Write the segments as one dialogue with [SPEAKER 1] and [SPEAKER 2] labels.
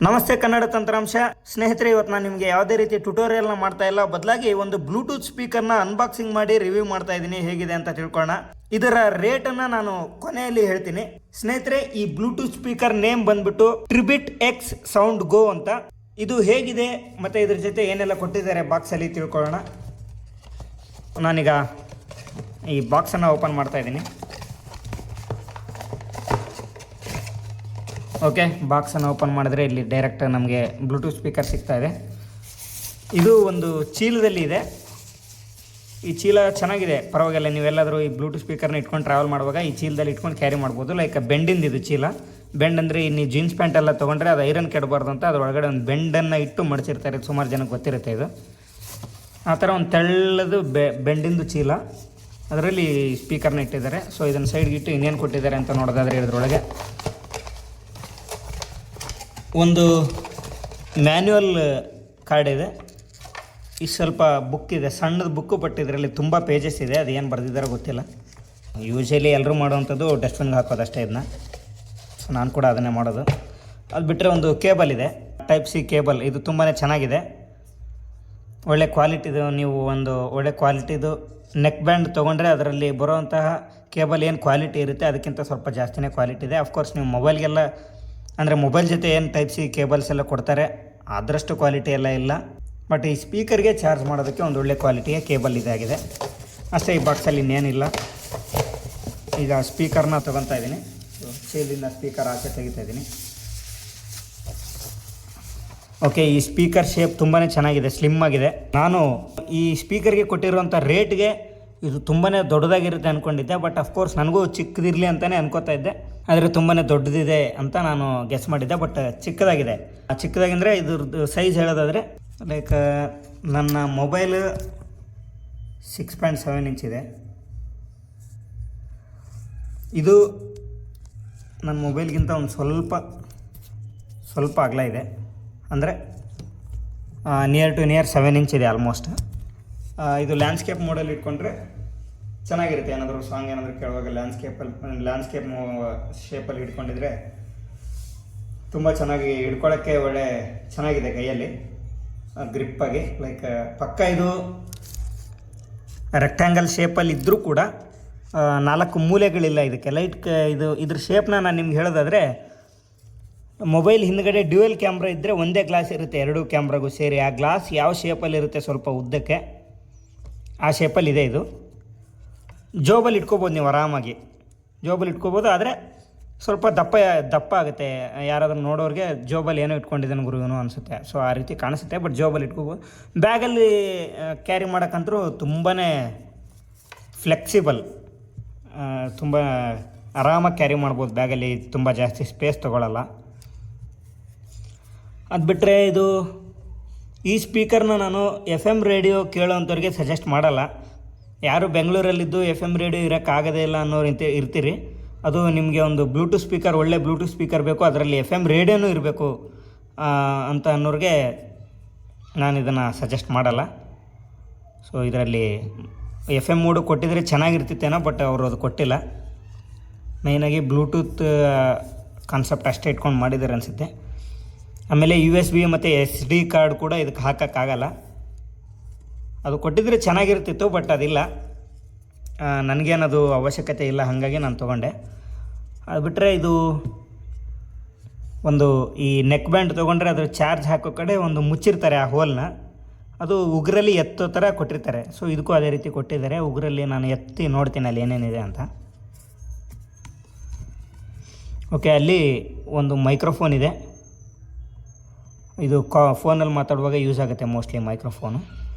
[SPEAKER 1] ನಮಸ್ತೆ ಕನ್ನಡ ತಂತ್ರಾಂಶ ಸ್ನೇಹಿತರೆ, ಇವತ್ತು ನಾನು ನಿಮಗೆ ಯಾವುದೇ ರೀತಿ ಟ್ಯುಟೋರಿಯಲ್ನ ಮಾಡ್ತಾ ಇಲ್ಲ, ಬದಲಾಗಿ ಒಂದು ಬ್ಲೂಟೂತ್ ಸ್ಪೀಕರ್ನ ಅನ್ಬಾಕ್ಸಿಂಗ್ ಮಾಡಿ ರಿವ್ಯೂ ಮಾಡ್ತಾ ಇದ್ದೀನಿ. ಹೇಗಿದೆ ಅಂತ ತಿಳ್ಕೊಳ್ಳೋಣ. ಇದರ ರೇಟನ್ನು ನಾನು ಕೊನೆಯಲ್ಲಿ ಹೇಳ್ತೀನಿ. ಸ್ನೇಹಿತರೆ, ಈ ಬ್ಲೂಟೂತ್ ಸ್ಪೀಕರ್ ನೇಮ್ ಬಂದ್ಬಿಟ್ಟು ಟ್ರಿಬಿಟ್ ಎಕ್ಸ್ ಸೌಂಡ್ ಗೋ ಅಂತ. ಇದು ಹೇಗಿದೆ ಮತ್ತು ಇದ್ರ ಜೊತೆ ಏನೆಲ್ಲ ಕೊಟ್ಟಿದ್ದಾರೆ ಬಾಕ್ಸಲ್ಲಿ ತಿಳ್ಕೊಳ್ಳೋಣ. ನಾನೀಗ ಈ ಬಾಕ್ಸನ್ನು ಓಪನ್ ಮಾಡ್ತಾ ಇದ್ದೀನಿ. ಓಕೆ, ಬಾಕ್ಸನ್ನು ಓಪನ್ ಮಾಡಿದ್ರೆ ಇಲ್ಲಿ ಡೈರೆಕ್ಟ್ ನಮಗೆ ಬ್ಲೂಟೂತ್ ಸ್ಪೀಕರ್ ಸಿಗ್ತಾ ಇದೆ. ಇದು ಒಂದು ಚೀಲದಲ್ಲಿ ಇದೆ. ಈ ಚೀಲ ಚೆನ್ನಾಗಿದೆ, ಪರವಾಗಿಲ್ಲ. ನೀವೆಲ್ಲಾದರೂ ಈ ಬ್ಲೂಟೂತ್ ಸ್ಪೀಕರ್ನ ಇಟ್ಕೊಂಡು ಟ್ರಾವೆಲ್ ಮಾಡುವಾಗ ಈ ಚೀಲದಲ್ಲಿ ಇಟ್ಕೊಂಡು ಕ್ಯಾರಿ ಮಾಡ್ಬೋದು. ಲೈಕ್ ಬೆಂಡಿಂದ ಇದು ಚೀಲ. ಬೆಂಡ್ ಅಂದರೆ ನೀವು ಜೀನ್ಸ್ ಪ್ಯಾಂಟ್ ಎಲ್ಲ ತೊಗೊಂಡ್ರೆ ಅದು ಐರನ್ ಕೆಡಬಾರ್ದು ಅಂತ ಅದರೊಳಗಡೆ ಒಂದು ಬೆಂಡನ್ನು ಇಟ್ಟು ಮಡಿಸಿರ್ತಾರೆ. ಸುಮಾರು ಜನಕ್ಕೆ ಗೊತ್ತಿರುತ್ತೆ ಇದು. ಆ ಥರ ಒಂದು ತೆಳ್ಳದು ಬೆಂಡಿಂದು ಚೀಲ, ಅದರಲ್ಲಿ ಸ್ಪೀಕರ್ನ ಇಟ್ಟಿದ್ದಾರೆ. ಸೊ ಇದನ್ನು ಸೈಡ್ಗೆ ಇಟ್ಟು ಇನ್ನೇನು ಕೊಟ್ಟಿದ್ದಾರೆ ಅಂತ ನೋಡೋದಾದರೆ ಇದರೊಳಗೆ ಒಂದು ಮ್ಯಾನ್ಯುವಲ್ ಕಾರ್ಡ್ ಇದೆ. ಇಷ್ಟು ಸ್ವಲ್ಪ ಬುಕ್ ಇದೆ, ಸಣ್ಣದು ಬುಕ್ಕು, ಬಟ್ ಇದರಲ್ಲಿ ತುಂಬ ಪೇಜಸ್ ಇದೆ. ಅದು ಏನು ಬರೆದಿದ್ದಾರೋ ಗೊತ್ತಿಲ್ಲ. ಯೂಶಲಿ ಎಲ್ಲರೂ ಮಾಡೋವಂಥದ್ದು ಡಸ್ಟ್ಬಿನ್ಗೆ ಹಾಕೋದು ಅಷ್ಟೇ ಇದನ್ನ. ಸೊ ನಾನು ಕೂಡ ಅದನ್ನೇ ಮಾಡೋದು. ಅದು ಬಿಟ್ಟರೆ ಒಂದು ಕೇಬಲ್ ಇದೆ, ಟೈಪ್ ಸಿ ಕೇಬಲ್. ಇದು ತುಂಬಾ ಚೆನ್ನಾಗಿದೆ, ಒಳ್ಳೆ ಕ್ವಾಲಿಟಿದು. ನೀವು ಒಂದು ಒಳ್ಳೆ ಕ್ವಾಲಿಟಿದು ನೆಕ್ ಬ್ಯಾಂಡ್ ತೊಗೊಂಡ್ರೆ ಅದರಲ್ಲಿ ಬರೋವಂತಹ ಕೇಬಲ್ ಏನು ಕ್ವಾಲಿಟಿ ಇರುತ್ತೆ ಅದಕ್ಕಿಂತ ಸ್ವಲ್ಪ ಜಾಸ್ತಿನೇ ಕ್ವಾಲಿಟಿ ಇದೆ. ಅಫ್ಕೋರ್ಸ್ ನೀವು ಮೊಬೈಲ್ಗೆಲ್ಲ ಅಂದರೆ ಮೊಬೈಲ್ ಜೊತೆ ಏನು ಟೈಪ್ ಸಿ ಕೇಬಲ್ಸ್ ಎಲ್ಲ ಕೊಡ್ತಾರೆ ಅದರಷ್ಟು ಕ್ವಾಲಿಟಿ ಎಲ್ಲ ಇಲ್ಲ. ಬಟ್ ಈ ಸ್ಪೀಕರ್ಗೆ ಚಾರ್ಜ್ ಮಾಡೋದಕ್ಕೆ ಒಂದು ಒಳ್ಳೆ ಕ್ವಾಲಿಟಿಯ ಕೇಬಲ್ ಇದಾಗಿದೆ ಅಷ್ಟೇ. ಈ ಬಾಕ್ಸಲ್ಲಿ ಇನ್ನೇನಿಲ್ಲ. ಈಗ ಸ್ಪೀಕರ್ನ ತೊಗೊತಾ ಇದ್ದೀನಿ. ಚೀಲದಿಂದ ಸ್ಪೀಕರ್ ಆಚೆ ತೆಗಿತಾ ಇದ್ದೀನಿ. ಓಕೆ, ಈ ಸ್ಪೀಕರ್ ಶೇಪ್ ತುಂಬಾ ಚೆನ್ನಾಗಿದೆ, ಸ್ಲಿಮ್ ಆಗಿದೆ. ನಾನು ಈ ಸ್ಪೀಕರ್ಗೆ ಕೊಟ್ಟಿರುವಂಥ ರೇಟ್ಗೆ ಇದು ತುಂಬಾ ದೊಡ್ಡದಾಗಿರುತ್ತೆ ಅಂದ್ಕೊಂಡಿದ್ದೆ. ಬಟ್ ಅಫ್ಕೋರ್ಸ್ ನನಗೂ ಚಿಕ್ಕದಿರಲಿ ಅಂತಲೇ ಅನ್ಕೋತಾ ಇದ್ದೆ, ಆದರೆ ತುಂಬಾ ದೊಡ್ಡದಿದೆ ಅಂತ ನಾನು ಗೆಸ್ ಮಾಡಿದ್ದೆ. ಬಟ್ ಚಿಕ್ಕದಾಗಿದೆ. ಚಿಕ್ಕದಾಗಿಂದರೆ ಇದ್ರದ್ದು ಸೈಜ್ ಹೇಳೋದಾದರೆ ಲೈಕ್ ನನ್ನ ಮೊಬೈಲ್ 6.7 ಇಂಚ್ ಇದೆ. ಇದು ನನ್ನ ಮೊಬೈಲ್ಗಿಂತ ಒಂದು ಸ್ವಲ್ಪ ಅಗಲ ಇದೆ. ಅಂದರೆ ನಿಯರ್ 7 ಇಂಚ್ ಇದೆ ಆಲ್ಮೋಸ್ಟ್. ಇದು ಲ್ಯಾಂಡ್ಸ್ಕೇಪ್ ಮೋಡಲ್ಲಿ ಇಟ್ಕೊಂಡ್ರೆ ಚೆನ್ನಾಗಿರುತ್ತೆ. ಏನಾದರೂ ಸಾಂಗ್ ಏನಾದರೂ ಕೇಳುವಾಗ ಲ್ಯಾಂಡ್ಸ್ಕೇಪ್ ಶೇಪಲ್ಲಿ ಇಟ್ಕೊಂಡಿದ್ರೆ ತುಂಬ ಚೆನ್ನಾಗಿ ಹಿಡ್ಕೊಳ್ಳೋಕ್ಕೆ ಒಳ್ಳೆ ಚೆನ್ನಾಗಿದೆ ಕೈಯಲ್ಲಿ ಗ್ರಿಪ್ಪಾಗಿ. ಲೈಕ್ ಪಕ್ಕ ಇದು ರೆಕ್ಟ್ಯಾಂಗಲ್ ಶೇಪಲ್ಲಿ ಇದ್ದರೂ ಕೂಡ 4 ಮೂಲೆಗಳಿಲ್ಲ ಇದಕ್ಕೆ. ಇದ್ರ ಶೇಪ್ನ ನಾನು ನಿಮ್ಗೆ ಹೇಳೋದಾದರೆ, ಮೊಬೈಲ್ ಹಿಂದ್ಗಡೆ ಡ್ಯುಯಲ್ ಕ್ಯಾಮ್ರಾ ಇದ್ದರೆ ಒಂದೇ ಗ್ಲಾಸ್ ಇರುತ್ತೆ 2 ಕ್ಯಾಮ್ರಾಗೂ ಸೇರಿ. ಆ ಗ್ಲಾಸ್ ಯಾವ ಶೇಪಲ್ಲಿ ಇರುತ್ತೆ, ಸ್ವಲ್ಪ ಉದ್ದಕ್ಕೆ, ಆ ಶೇಪಲ್ಲಿ ಇದೆ ಇದು. ಜೋಬಲ್ಲಿ ಇಟ್ಕೋಬೋದು, ನೀವು ಆರಾಮಾಗಿ ಜೋಬಲ್ಲಿ ಇಟ್ಕೋಬೋದು. ಆದರೆ ಸ್ವಲ್ಪ ದಪ್ಪ ಆಗುತ್ತೆ. ಯಾರಾದರೂ ನೋಡೋರಿಗೆ ಜೋಬಲ್ಲಿ ಏನೋ ಇಟ್ಕೊಂಡಿದ್ದಾನೆ ಗುರುವನು ಅನಿಸುತ್ತೆ. ಸೊ ಆ ರೀತಿ ಕಾಣಿಸುತ್ತೆ. ಬಟ್ ಜೋಬಲ್ಲಿ ಇಟ್ಕೋಬೋದು. ಬ್ಯಾಗಲ್ಲಿ ಕ್ಯಾರಿ ಮಾಡೋಕ್ಕಂತೂ ತುಂಬಾ ಫ್ಲೆಕ್ಸಿಬಲ್, ತುಂಬ ಆರಾಮಾಗಿ ಕ್ಯಾರಿ ಮಾಡ್ಬೋದು ಬ್ಯಾಗಲ್ಲಿ. ತುಂಬ ಜಾಸ್ತಿ ಸ್ಪೇಸ್ ತೊಗೊಳ್ಳಲ್ಲ. ಅದು ಬಿಟ್ಟರೆ ಈ ಸ್ಪೀಕರ್ನ ನಾನು FM ರೇಡಿಯೋ ಕೇಳೋವಂಥವ್ರಿಗೆ ಸಜೆಸ್ಟ್ ಮಾಡಲ್ಲ. ಯಾರು ಬೆಂಗಳೂರಲ್ಲಿದ್ದು FM ರೇಡಿಯೋ ಇರೋಕ್ಕಾಗದೇ ಇಲ್ಲ ಅನ್ನೋರು ಇರ್ತೀರಿ. ಅದು ನಿಮಗೆ ಒಂದು ಬ್ಲೂಟೂತ್ ಸ್ಪೀಕರ್, ಒಳ್ಳೆ ಬ್ಲೂಟೂತ್ ಸ್ಪೀಕರ್ ಬೇಕು, ಅದರಲ್ಲಿ FM ರೇಡಿಯೋನೂ ಇರಬೇಕು ಅಂತ ಅನ್ನೋರಿಗೆ ನಾನು ಇದನ್ನು ಸಜೆಸ್ಟ್ ಮಾಡಲ್ಲ. ಸೊ ಇದರಲ್ಲಿ FM ಮೋಡು ಕೊಟ್ಟಿದ್ರೆ ಚೆನ್ನಾಗಿರ್ತಿತ್ತೇನೋ, ಬಟ್ ಅವರು ಅದು ಕೊಟ್ಟಿಲ್ಲ. ಮೇಯ್ನಾಗಿ ಬ್ಲೂಟೂತ್ ಕಾನ್ಸೆಪ್ಟ್ ಅಷ್ಟೇ ಇಟ್ಕೊಂಡು ಮಾಡಿದ್ದಾರೆ ಅನಿಸುತ್ತೆ. ಆಮೇಲೆ USB ಮತ್ತು SD ಕಾರ್ಡ್ ಕೂಡ ಇದಕ್ಕೆ ಹಾಕೋಕ್ಕಾಗಲ್ಲ. ಅದು ಕೊಟ್ಟಿದ್ರೆ ಚೆನ್ನಾಗಿರ್ತಿತ್ತು, ಬಟ್ ಅದಿಲ್ಲ. ನನಗೇನದು ಅವಶ್ಯಕತೆ ಇಲ್ಲ, ಹಾಗಾಗಿ ನಾನು ತೊಗೊಂಡೆ. ಅದು ಬಿಟ್ಟರೆ ಇದು ಒಂದು ಈ ನೆಕ್ ಬ್ಯಾಂಡ್ ತೊಗೊಂಡ್ರೆ ಅದ್ರ ಚಾರ್ಜ್ ಹಾಕೋ ಕಡೆ ಒಂದು ಮುಚ್ಚಿರ್ತಾರೆ ಆ ಹೋಲ್ನ, ಅದು ಉಗುರಲ್ಲಿ ಎತ್ತೋ ಥರ ಕೊಟ್ಟಿರ್ತಾರೆ. ಸೊ ಇದಕ್ಕೂ ಅದೇ ರೀತಿ ಕೊಟ್ಟಿದ್ದಾರೆ. ಉಗುರಲ್ಲಿ ನಾನು ಎತ್ತಿ ನೋಡ್ತೀನಿ ಅಲ್ಲಿ ಏನೇನಿದೆ ಅಂತ. ಓಕೆ, ಅಲ್ಲಿ ಒಂದು ಮೈಕ್ರೋಫೋನ್ ಇದೆ. ಇದು ಫೋನಲ್ಲಿ ಮಾತಾಡುವಾಗ ಯೂಸ್ ಆಗುತ್ತೆ ಮೋಸ್ಟ್ಲಿ ಮೈಕ್ರೋಫೋನು.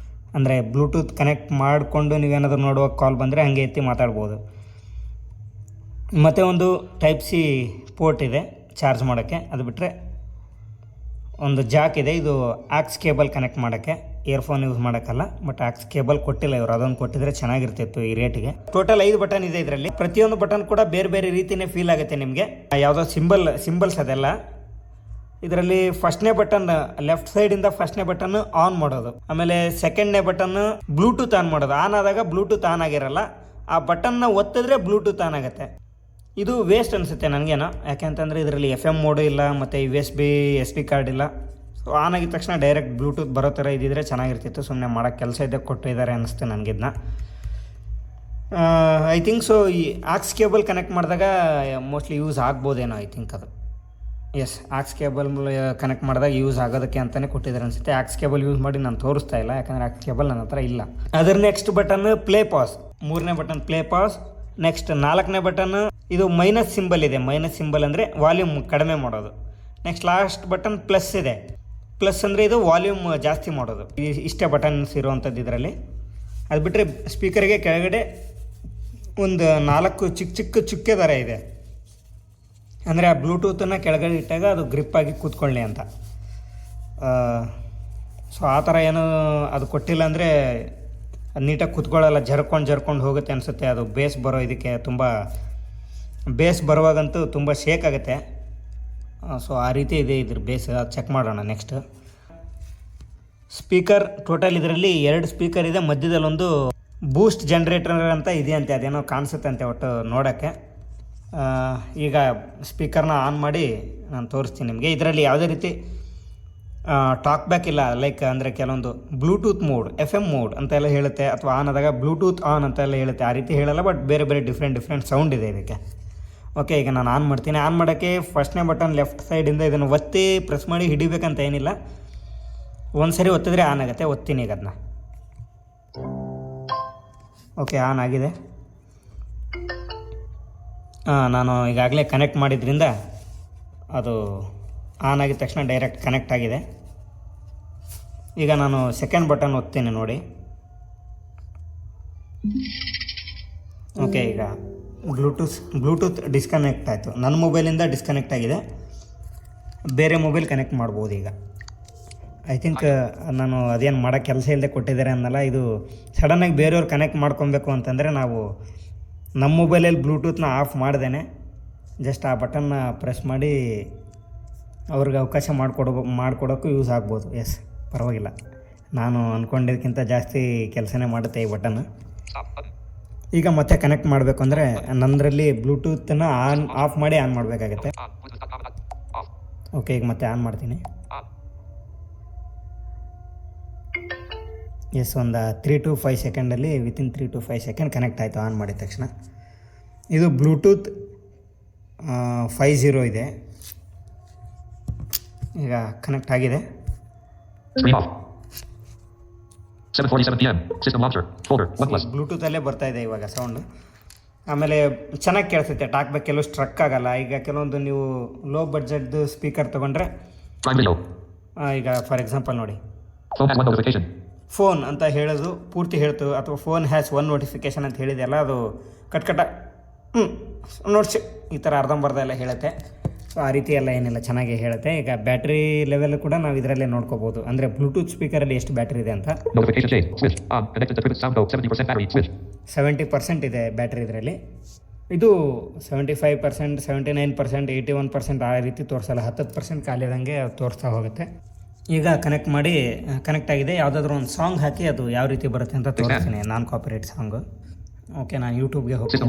[SPEAKER 1] ಅಂದರೆ ಬ್ಲೂಟೂತ್ ಕನೆಕ್ಟ್ ಮಾಡಿಕೊಂಡು ನೀವೇನಾದರೂ ನೋಡುವಾಗ ಕಾಲ್ ಬಂದರೆ ಹಾಗೆ ಎತ್ತಿ ಮಾತಾಡ್ಬೋದು. ಮತ್ತು ಒಂದು ಟೈಪ್ ಸಿ ಪೋರ್ಟ್ ಇದೆ ಚಾರ್ಜ್ ಮಾಡೋಕ್ಕೆ. ಅದು ಬಿಟ್ಟರೆ ಒಂದು ಜಾಕ್ ಇದೆ. ಇದು ಆಕ್ಸ್ ಕೇಬಲ್ ಕನೆಕ್ಟ್ ಮಾಡೋಕ್ಕೆ, ಇಯರ್ಫೋನ್ ಯೂಸ್ ಮಾಡೋಕ್ಕಲ್ಲ. ಬಟ್ ಆಕ್ಸ್ ಕೇಬಲ್ ಕೊಟ್ಟಿಲ್ಲ ಇವರು. ಅದೊಂದು ಕೊಟ್ಟಿದ್ರೆ ಚೆನ್ನಾಗಿರ್ತಿತ್ತು ಈ ರೇಟಿಗೆ. ಟೋಟಲ್ 5 ಬಟನ್ ಇದೆ ಇದರಲ್ಲಿ. ಪ್ರತಿಯೊಂದು ಬಟನ್ ಕೂಡ ಬೇರೆ ಬೇರೆ ರೀತಿಯೇ ಫೀಲ್ ಆಗುತ್ತೆ ನಿಮಗೆ. ಯಾವುದೋ ಸಿಂಬಲ್ಸ್ ಅದೆಲ್ಲ. ಇದರಲ್ಲಿ ಫಸ್ಟ್ನೇ ಬಟನ್ ಲೆಫ್ಟ್ ಸೈಡಿಂದ ಫಸ್ಟ್ನೇ ಬಟನ್ ಆನ್ ಮಾಡೋದು. ಆಮೇಲೆ ಸೆಕೆಂಡ್ನೇ ಬಟನ್ ಬ್ಲೂಟೂತ್ ಆನ್ ಮಾಡೋದು. ಆನ್ ಆದಾಗ ಬ್ಲೂಟೂತ್ ಆನ್ ಆಗಿರಲ್ಲ. ಆ ಬಟನ್ನ ಒತ್ತಿದ್ರೆ ಬ್ಲೂಟೂತ್ ಆನ್ ಆಗುತ್ತೆ. ಇದು ವೇಸ್ಟ್ ಅನಿಸುತ್ತೆ ನನಗೇನೋ, ಯಾಕೆಂತಂದರೆ ಇದರಲ್ಲಿ FM ಮೋಡು ಇಲ್ಲ ಮತ್ತು USB SD ಕಾರ್ಡ್ ಇಲ್ಲ. ಸೊ ಆನ್ ಆಗಿದ ತಕ್ಷಣ ಡೈರೆಕ್ಟ್ ಬ್ಲೂಟೂತ್ ಬರೋ ಥರ ಇದ್ದಿದ್ರೆ ಚೆನ್ನಾಗಿರ್ತಿತ್ತು. ಸುಮ್ಮನೆ ಮಾಡೋಕ್ಕೆ ಕೆಲಸ ಇದೆ ಕೊಟ್ಟಿದ್ದಾರೆ ಅನ್ನಿಸ್ತು ನನಗಿದ್ನ. ಐ ಥಿಂಕ್ ಸೊ ಈ ಆಕ್ಸ್ ಕೇಬಲ್ ಕನೆಕ್ಟ್ ಮಾಡಿದಾಗ ಮೋಸ್ಟ್ಲಿ ಯೂಸ್ ಆಗ್ಬೋದೇನೋ, ಐ ಥಿಂಕ್ ಅದು. ಎಸ್, ಆಕ್ಸ್ ಕೇಬಲ್ ಕನೆಕ್ಟ್ ಮಾಡಿದಾಗ ಯೂಸ್ ಆಗೋದಕ್ಕೆ ಅಂತಲೇ ಕೊಟ್ಟಿದ್ದಾರೆ ಅನಿಸುತ್ತೆ. ಆಕ್ಸ್ ಕೇಬಲ್ ಯೂಸ್ ಮಾಡಿ ನಾನು ತೋರಿಸ್ತಾ ಇಲ್ಲ, ಯಾಕಂದರೆ ಆಕ್ಸ್ ಕೇಬಲ್ ನನ್ನ ಹತ್ರ ಇಲ್ಲ. ಅದರ ನೆಕ್ಸ್ಟ್ ಬಟನ್ ಪ್ಲೇ ಪಾಸ್, 3ನೇ ಬಟನ್ ಪ್ಲೇ ಪಾಸ್. ನೆಕ್ಸ್ಟ್ 4ನೇ ಬಟನ್ ಇದು ಮೈನಸ್ ಸಿಂಬಲ್ ಇದೆ. ಮೈನಸ್ ಸಿಂಬಲ್ ಅಂದರೆ ವಾಲ್ಯೂಮ್ ಕಡಿಮೆ ಮಾಡೋದು. ನೆಕ್ಸ್ಟ್ ಲಾಸ್ಟ್ ಬಟನ್ ಪ್ಲಸ್ ಇದೆ. ಪ್ಲಸ್ ಅಂದರೆ ಇದು ವಾಲ್ಯೂಮ್ ಜಾಸ್ತಿ ಮಾಡೋದು. ಇಷ್ಟೇ ಬಟನ್ಸ್ ಇರುವಂಥದ್ದು ಇದರಲ್ಲಿ. ಅದು ಬಿಟ್ಟರೆ ಸ್ಪೀಕರ್ಗೆ ಕೆಳಗಡೆ ಒಂದು 4 ಚಿಕ್ಕ ಚುಕ್ಕೆ ಥರ ಇದೆ, ಅಂದರೆ ಆ ಬ್ಲೂಟೂತನ್ನು ಕೆಳಗಡೆ ಇಟ್ಟಾಗ ಅದು ಗ್ರಿಪ್ಪಾಗಿ ಕೂತ್ಕೊಳ್ಳಿ ಅಂತ. ಸೊ ಆ ಥರ ಏನು ಅದು ಕೊಟ್ಟಿಲ್ಲ ಅಂದರೆ ಅದು ನೀಟಾಗಿ ಕೂತ್ಕೊಳ್ಳಲ್ಲ, ಜರ್ಕೊಂಡು ಹೋಗುತ್ತೆ ಅನಿಸುತ್ತೆ. ಅದು ಬೇಸ್ ಬರೋ ಇದಕ್ಕೆ ತುಂಬ ಬೇಸ್ ಬರುವಾಗಂತೂ ತುಂಬ ಶೇಕ್ ಆಗುತ್ತೆ. ಸೊ ಆ ರೀತಿ ಇದೆ ಇದ್ರ ಬೇಸ್. ಅದು ಚೆಕ್ ಮಾಡೋಣ ನೆಕ್ಸ್ಟ್. ಸ್ಪೀಕರ್ ಟೋಟಲ್ ಇದರಲ್ಲಿ 2 ಸ್ಪೀಕರ್ ಇದೆ. ಮಧ್ಯದಲ್ಲೊಂದು ಬೂಸ್ಟ್ ಜನ್ರೇಟರ್ ಅಂತ ಇದೆಯಂತೆ, ಅದೇನೋ ಕಾಣಿಸುತ್ತಂತೆ ಒಟ್ಟು ನೋಡೋಕ್ಕೆ. ಈಗ ಸ್ಪೀಕರ್ನ ಆನ್ ಮಾಡಿ ನಾನು ತೋರಿಸ್ತೀನಿ ನಿಮಗೆ. ಇದರಲ್ಲಿ ಯಾವುದೇ ರೀತಿ ಟಾಕ್ ಬ್ಯಾಕ್ ಇಲ್ಲ. ಲೈಕ್ ಅಂದರೆ ಕೆಲವೊಂದು ಬ್ಲೂಟೂತ್ ಮೋಡ್, FM ಮೋಡ್ ಅಂತೆಲ್ಲ ಹೇಳುತ್ತೆ, ಅಥವಾ ಆನ್ ಆದಾಗ ಬ್ಲೂಟೂತ್ ಆನ್ ಅಂತೆಲ್ಲ ಹೇಳುತ್ತೆ. ಆ ರೀತಿ ಹೇಳಲ್ಲ, ಬಟ್ ಬೇರೆ ಡಿಫ್ರೆಂಟ್ ಸೌಂಡ್ ಇದೆ ಇದಕ್ಕೆ. ಓಕೆ, ಈಗ ನಾನು ಆನ್ ಮಾಡ್ತೀನಿ. ಆನ್ ಮಾಡೋಕ್ಕೆ ಫಸ್ಟ್ನೇ ಬಟನ್ ಲೆಫ್ಟ್ ಸೈಡಿಂದ ಇದನ್ನು ಒತ್ತಿ ಪ್ರೆಸ್ ಮಾಡಿ ಹಿಡಿಬೇಕಂತ ಏನಿಲ್ಲ, ಒಂದು ಸರಿ ಒತ್ತಿದ್ರೆ ಆನ್ ಆಗುತ್ತೆ. ಒತ್ತೀನಿ ಈಗ ಅದನ್ನ. ಓಕೆ, ಆನ್ ಆಗಿದೆ. ನಾನು ಈಗಾಗಲೇ ಕನೆಕ್ಟ್ ಮಾಡಿದ್ರಿಂದ ಅದು ಆನ್ ಆಗಿದ ತಕ್ಷಣ ಡೈರೆಕ್ಟ್ ಕನೆಕ್ಟ್ ಆಗಿದೆ. ಈಗ ನಾನು ಸೆಕೆಂಡ್ ಬಟನ್ ಒತ್ತೀನಿ ನೋಡಿ. ಓಕೆ, ಈಗ ಬ್ಲೂಟೂತ್ ಡಿಸ್ಕನೆಕ್ಟ್ ಆಯಿತು. ನನ್ನ ಮೊಬೈಲಿಂದ ಡಿಸ್ಕನೆಕ್ಟ್ ಆಗಿದೆ. ಬೇರೆ ಮೊಬೈಲ್ ಕನೆಕ್ಟ್ ಮಾಡ್ಬೋದು ಈಗ. ಐ ಥಿಂಕ್ ನಾನು ಅದೇನು ಮಾಡೋ ಕೆಲಸ ಇಲ್ಲದೆ ಕೊಟ್ಟಿದ್ದಾರೆ ಅನ್ನಲ್ಲ. ಇದು ಸಡನ್ನಾಗಿ ಬೇರೆಯವ್ರು ಕನೆಕ್ಟ್ ಮಾಡ್ಕೊಬೇಕು ಅಂತಂದರೆ ನಾವು ನಮ್ಮ ಮೊಬೈಲಲ್ಲಿ ಬ್ಲೂಟೂತ್ನ ಆಫ್ ಮಾಡ್ದೇನೆ ಜಸ್ಟ್ ಆ ಬಟನ್ನ ಪ್ರೆಸ್ ಮಾಡಿ ಅವ್ರಿಗೆ ಅವಕಾಶ ಮಾಡಿಕೊಡೋಕ್ಕೂ ಯೂಸ್ ಆಗ್ಬೋದು. ಎಸ್, ಪರವಾಗಿಲ್ಲ. ನಾನು ಅಂದ್ಕೊಂಡಿದ್ದಕ್ಕಿಂತ ಜಾಸ್ತಿ ಕೆಲಸನೇ ಮಾಡುತ್ತೆ ಈ ಬಟನ್. ಈಗ ಮತ್ತೆ ಕನೆಕ್ಟ್ ಮಾಡಬೇಕು ಅಂದರೆ ನನ್ನದರಲ್ಲಿ ಬ್ಲೂಟೂತನ್ನು ಆಫ್ ಮಾಡಿ ಆನ್ ಮಾಡಬೇಕಾಗತ್ತೆ. ಓಕೆ, ಈಗ ಮತ್ತೆ ಆನ್ ಮಾಡ್ತೀನಿ. ಎಸ್, ಒಂದು 3 to 5 ಸೆಕೆಂಡಲ್ಲಿ ವಿತಿನ್ 3 to 5 ಸೆಕೆಂಡ್ ಕನೆಕ್ಟ್ ಆಯಿತು ಆನ್ ಮಾಡಿದ ತಕ್ಷಣ. ಇದು ಬ್ಲೂಟೂತ್ 5.0 ಇದೆ. ಈಗ ಕನೆಕ್ಟ್ ಆಗಿದೆ. ಬ್ಲೂಟೂತಲ್ಲೇ ಬರ್ತಾ ಇದೆ ಇವಾಗ ಸೌಂಡು. ಆಮೇಲೆ ಚೆನ್ನಾಗಿ ಕೇಳಿಸುತ್ತೆ. ಟಾಕ್ ಬ್ಯಾಕ್ ಕೆಲವು ಸ್ಟ್ರಕ್ ಆಗಲ್ಲ. ಈಗ ಕೆಲವೊಂದು ನೀವು ಲೋ ಬಡ್ಜೆಟ್ದು ಸ್ಪೀಕರ್ ತೊಗೊಂಡ್ರೆ, ಈಗ ಫಾರ್ ಎಕ್ಸಾಂಪಲ್ ನೋಡಿ, ಫೋನ್ ಅಂತ ಹೇಳೋದು ಪೂರ್ತಿ ಹೇಳ್ತು, ಅಥವಾ ಫೋನ್ ಹ್ಯಾಸ್ 1 ನೋಟಿಫಿಕೇಷನ್ ಅಂತ ಹೇಳಿದೆಯಲ್ಲ, ಅದು ಕಟ್ಕಟ ನೋಡ್ಸಿ ಈ ಥರ ಅರ್ಧಂಬರ್ಧ ಎಲ್ಲ ಹೇಳುತ್ತೆ. ಸೊ ಆ ರೀತಿ ಎಲ್ಲ ಏನಿಲ್ಲ, ಚೆನ್ನಾಗಿ ಹೇಳುತ್ತೆ. ಈಗ ಬ್ಯಾಟ್ರಿ ಲೆವೆಲ್ ಕೂಡ ನಾವು ಇದರಲ್ಲೇ ನೋಡ್ಕೋಬೋದು, ಅಂದರೆ ಬ್ಲೂಟೂತ್ ಸ್ಪೀಕರಲ್ಲಿ ಎಷ್ಟು ಬ್ಯಾಟ್ರಿ ಇದೆ ಅಂತ. 70% ಇದೆ ಬ್ಯಾಟ್ರಿ ಇದರಲ್ಲಿ. ಇದು 75%, 79%, 81% ಆ ರೀತಿ ತೋರಿಸಲ್ಲ. 10% ಖಾಲಿ ಆದಂಗೆ ತೋರಿಸ್ತಾ ಹೋಗುತ್ತೆ. ಈಗ ಕನೆಕ್ಟ್ ಆಗಿದೆ. ಯಾವುದಾದ್ರೂ ಒಂದು ಸಾಂಗ್ ಹಾಕಿ ಅದು ಯಾವ ರೀತಿ ಬರುತ್ತೆ ಅಂತ ತೋರಿಸ್ತೀನಿ. ನಾನ್ ಕಾಪಿರೈಟ್ ಸಾಂಗು. ಓಕೆ, ನಾನು ಯೂಟ್ಯೂಬ್ಗೆ ಹೋಗ್ತೀನಿ.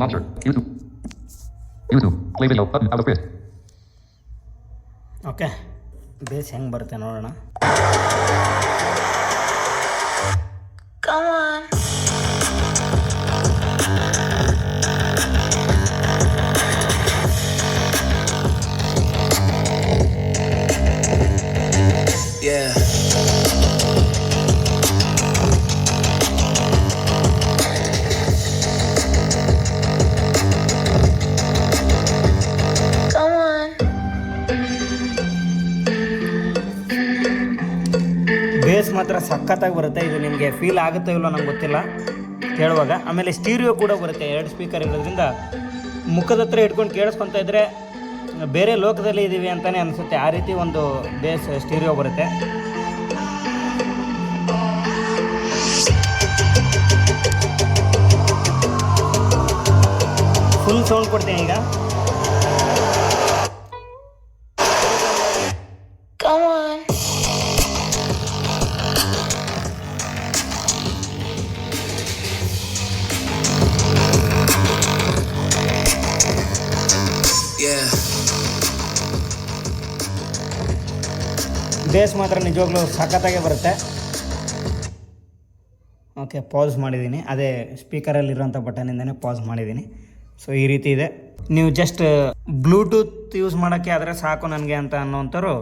[SPEAKER 1] ಓಕೆ, ಬೇಸ್ ಹೆಂಗೆ ಬರುತ್ತೆ ನೋಡೋಣ. ಬೇಸ್ ಮಾತ್ರ ಸಖತ್ತಾಗಿ ಬರುತ್ತೆ. ಇದು ನಿಮಗೆ ಫೀಲ್ ಆಗುತ್ತೋ ಇಲ್ಲೋ ನಂಗೆ ಗೊತ್ತಿಲ್ಲ ಕೇಳುವಾಗ. ಆಮೇಲೆ ಸ್ಟೀರಿಯೋ ಕೂಡ ಬರುತ್ತೆ. 2 ಸ್ಪೀಕರ್ ಇರೋದ್ರಿಂದ ಮುಖದ ಹತ್ರ ಇಟ್ಕೊಂಡು ಕೇಳಿಸ್ಕೊತಾ ಇದ್ದರೆ ಬೇರೆ ಲೋಕದಲ್ಲಿ ಇದ್ದೀವಿ ಅಂತಲೇ ಅನಿಸುತ್ತೆ. ಆ ರೀತಿ ಒಂದು ಬೇಸ್ ಸ್ಟೀರಿಯೋ ಬರುತ್ತೆ. ಫುಲ್ ಸೌಂಡ್ ಕೊಡ್ತೀನಿ ಈಗ. ಬೇಸ್ ಮಾತ್ರ ನಿಜವಾಗ್ಲೂ ಸಖತ್ತಾಗೆ ಬರುತ್ತೆ. ಓಕೆ, ಪಾಸ್ ಮಾಡಿದ್ದೀನಿ. ಅದೇ ಸ್ಪೀಕರಲ್ಲಿರೋಂಥ ಬಟನಿಂದನೇ ಪಾಸ್ ಮಾಡಿದ್ದೀನಿ. ಸೊ ಈ ರೀತಿ ಇದೆ. ನೀವು ಜಸ್ಟ್ ಬ್ಲೂಟೂತ್ ಯೂಸ್ ಮಾಡೋಕ್ಕೆ ಆದರೆ ಸಾಕು ನನಗೆ ಅಂತ ಅನ್ನೋಂಥವ್ರು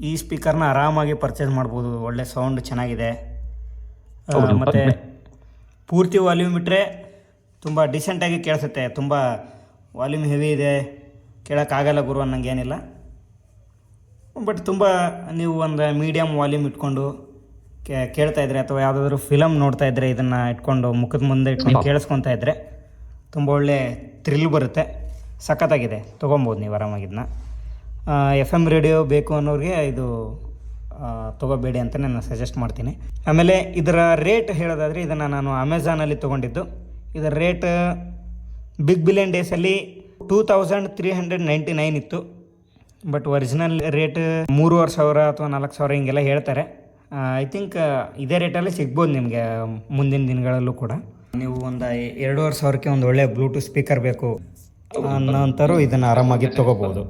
[SPEAKER 1] ಈ ಸ್ಪೀಕರ್ನ ಆರಾಮಾಗಿ ಪರ್ಚೇಸ್ ಮಾಡ್ಬೋದು. ಒಳ್ಳೆ ಸೌಂಡ್ ಚೆನ್ನಾಗಿದೆ. ಮತ್ತು ಪೂರ್ತಿ ವಾಲ್ಯೂಮ್ ಇಟ್ಟರೆ ತುಂಬ ಡಿಸೆಂಟಾಗಿ ಕೇಳಿಸುತ್ತೆ. ತುಂಬ ವಾಲ್ಯೂಮ್ ಹೆವಿ ಇದೆ, ಕೇಳೋಕ್ಕಾಗಲ್ಲ ಗುರು ಅನ್ನಂಗೇನಿಲ್ಲ. ಬಟ್ ತುಂಬ ನೀವು ಒಂದು ಮೀಡಿಯಮ್ ವಾಲ್ಯೂಮ್ ಇಟ್ಕೊಂಡು ಕೇಳ್ತಾಯಿದ್ರೆ ಅಥವಾ ಯಾವುದಾದ್ರೂ ಫಿಲಮ್ ನೋಡ್ತಾ ಇದ್ದರೆ ಇದನ್ನು ಇಟ್ಕೊಂಡು ಮುಖದ ಮುಂದೆ ಇಟ್ಕೊಂಡು ಕೇಳಿಸ್ಕೊತಾ ಇದ್ದರೆ ತುಂಬ ಒಳ್ಳೆ ಥ್ರಿಲ್ ಬರುತ್ತೆ. ಸಖತ್ತಾಗಿದೆ, ತೊಗೊಬೋದು ನೀವು ಆರಾಮಾಗಿದ್ದನ್ನ. FM ರೇಡಿಯೋ ಬೇಕು ಅನ್ನೋರಿಗೆ ಇದು ತೊಗೋಬೇಡಿ ಅಂತ ನಾನು ಸಜೆಸ್ಟ್ ಮಾಡ್ತೀನಿ. ಆಮೇಲೆ ಇದರ ರೇಟ್ ಹೇಳೋದಾದರೆ ಇದನ್ನು ನಾನು ಅಮೆಝಾನಲ್ಲಿ ತೊಗೊಂಡಿದ್ದು. ಇದರ ರೇಟ್ ಬಿಗ್ ಬಿಲಿಯನ್ ಡೇಸಲ್ಲಿ 2399 ಇತ್ತು. ಬಟ್ ಒರಿಜಿನಲ್ ರೇಟ್ 3,500 ಅಥವಾ 4,000 ಹಿಂಗೆಲ್ಲ ಹೇಳ್ತಾರೆ. ಐ ಥಿಂಕ್ ಇದೇ ರೇಟಲ್ಲಿ ಸಿಗ್ಬೋದು ನಿಮಗೆ ಮುಂದಿನ ದಿನಗಳಲ್ಲೂ ಕೂಡ. ನೀವು ಒಂದು 2,500ಕ್ಕೆ ಒಂದು ಒಳ್ಳೆ ಬ್ಲೂಟೂತ್ ಸ್ಪೀಕರ್ ಬೇಕು ಅನ್ನೋಂಥವ್ರು ಇದನ್ನು ಆರಾಮಾಗಿ ತೊಗೋಬೋದು.